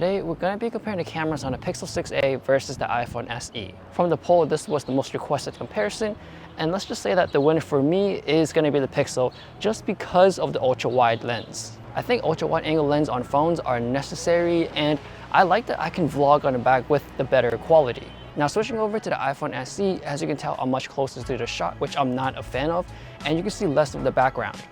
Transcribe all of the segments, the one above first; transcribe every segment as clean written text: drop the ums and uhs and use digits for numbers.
today we're going to be comparing the cameras on the Pixel 6a versus the iPhone SE. From the poll, this was the most requested comparison, and let's just say that the winner for me is going to be the Pixel just because of the ultra-wide lens. I think ultra-wide angle lens on phones are necessary, and I like that I can vlog on the back with the better quality. Now switching over to the iPhone SE, as you can tell, I'm much closer to the shot, which I'm not a fan of, and you can see less of the background.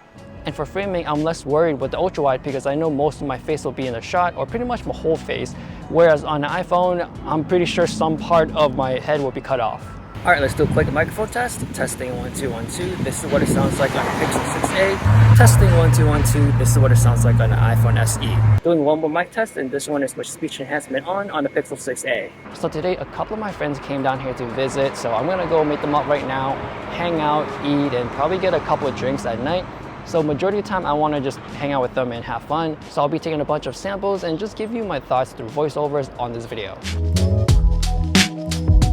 And for framing, I'm less worried with the ultra wide because I know most of my face will be in the shot, or pretty much my whole face. Whereas on the iPhone, I'm pretty sure some part of my head will be cut off. All right, let's do a quick microphone test. Testing 1 2 1 2. This is what it sounds like on the Pixel 6a. Testing 1 2 1 2. This is what it sounds like on the iPhone SE. Doing one more mic test, and this one is with speech enhancement on the Pixel 6a. So today, a couple of my friends came down here to visit, so I'm gonna go meet them up right now, hang out, eat, and probably get a couple of drinks at night. So majority of the time I want to just hang out with them and have fun. So I'll be taking a bunch of samples and just give you my thoughts through voiceovers on this video.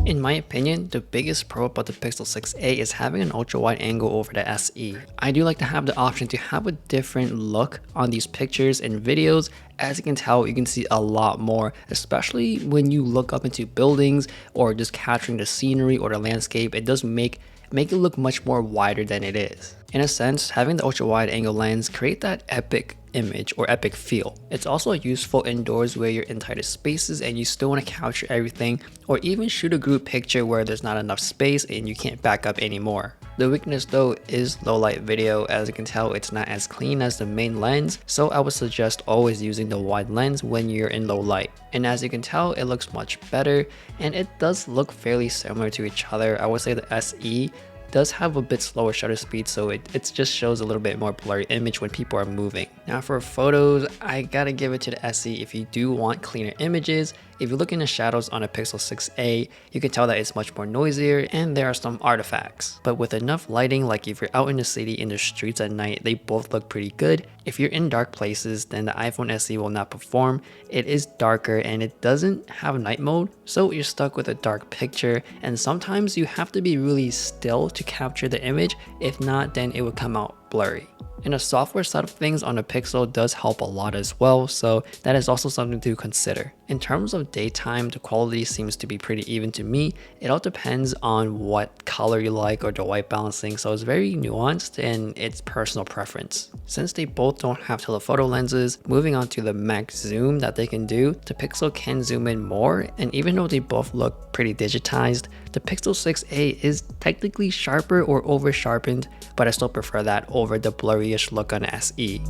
In my opinion, the biggest pro about the Pixel 6a is having an ultra-wide angle over the SE. I do like to have the option to have a different look on these pictures and videos. As you can tell, you can see a lot more, especially when you look up into buildings or just capturing the scenery or the landscape. It does make it look much more wider than it is. In a sense, having the ultra wide angle lens create that epic image or epic feel. It's also useful indoors where you're in tighter spaces and you still want to capture everything, or even shoot a group picture where there's not enough space and you can't back up anymore. The weakness though is low light video. As you can tell, it's not as clean as the main lens, so I would suggest always using the wide lens when you're in low light. And as you can tell, it looks much better, and it does look fairly similar to each other. I would say the SE does have a bit slower shutter speed, so it just shows a little bit more blurry image when people are moving. Now for photos, I gotta give it to the SE if you do want cleaner images. If you look in the shadows on a Pixel 6a, you can tell that it's much more noisier and there are some artifacts. But with enough lighting, like if you're out in the city in the streets at night, they both look pretty good. If you're in dark places, then the iPhone SE will not perform. It is darker and it doesn't have night mode, so you're stuck with a dark picture, and sometimes you have to be really still to capture the image. If not, then it will come out blurry. And the software side of things on the Pixel does help a lot as well, so that is also something to consider. In terms of daytime, the quality seems to be pretty even to me. It all depends on what color you like or the white balancing, so it's very nuanced and it's personal preference. Since they both don't have telephoto lenses, moving on to the max zoom that they can do, the Pixel can zoom in more, and even though they both look pretty digitized, the Pixel 6a is technically sharper or over sharpened, but I still prefer that over the blurryish look on the SE.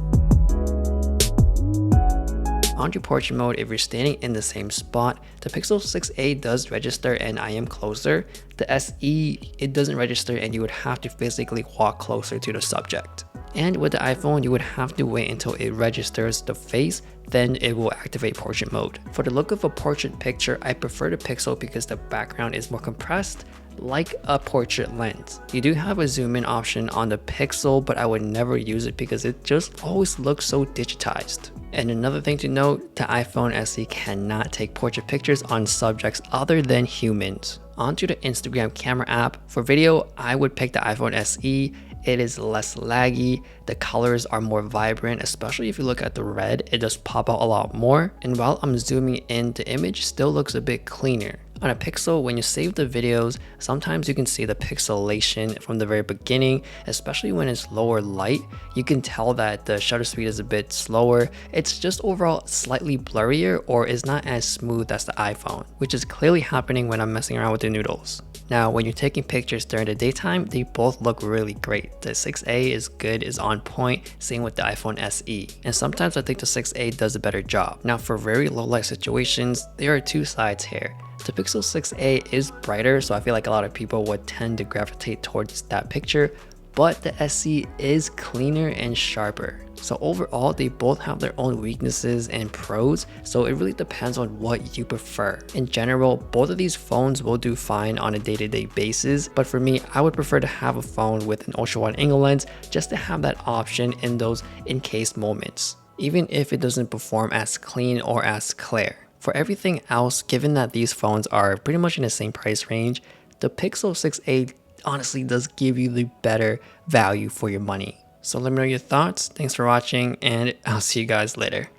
Onto portrait mode, if you're standing in the same spot, the Pixel 6a does register and I am closer. The SE, it doesn't register and you would have to physically walk closer to the subject. And with the iPhone, you would have to wait until it registers the face, then it will activate portrait mode. For the look of a portrait picture, I prefer the Pixel because the background is more compressed, like a portrait lens. You do have a zoom in option on the Pixel, but I would never use it because it just always looks so digitized. And another thing to note, the iPhone SE cannot take portrait pictures on subjects other than humans. Onto the Instagram camera app. For video, I would pick the iPhone SE. It is less laggy, the colors are more vibrant, especially if you look at the red, it does pop out a lot more. And while I'm zooming in, the image still looks a bit cleaner. On a Pixel, when you save the videos, sometimes you can see the pixelation from the very beginning, especially when it's lower light. You can tell that the shutter speed is a bit slower. It's just overall slightly blurrier or is not as smooth as the iPhone, which is clearly happening when I'm messing around with the noodles. Now, when you're taking pictures during the daytime, they both look really great. The 6a is good, is on point, same with the iPhone SE. And sometimes I think the 6a does a better job. Now, for very low light situations, there are two sides here. The Pixel 6a is brighter, so I feel like a lot of people would tend to gravitate towards that picture, but the SE is cleaner and sharper. So overall, they both have their own weaknesses and pros, so it really depends on what you prefer. In general, both of these phones will do fine on a day-to-day basis, but for me, I would prefer to have a phone with an ultra-wide angle lens just to have that option in those in-case moments, even if it doesn't perform as clean or as clear. For everything else, given that these phones are pretty much in the same price range, the Pixel 6a honestly does give you the better value for your money. So let me know your thoughts. Thanks for watching, and I'll see you guys later.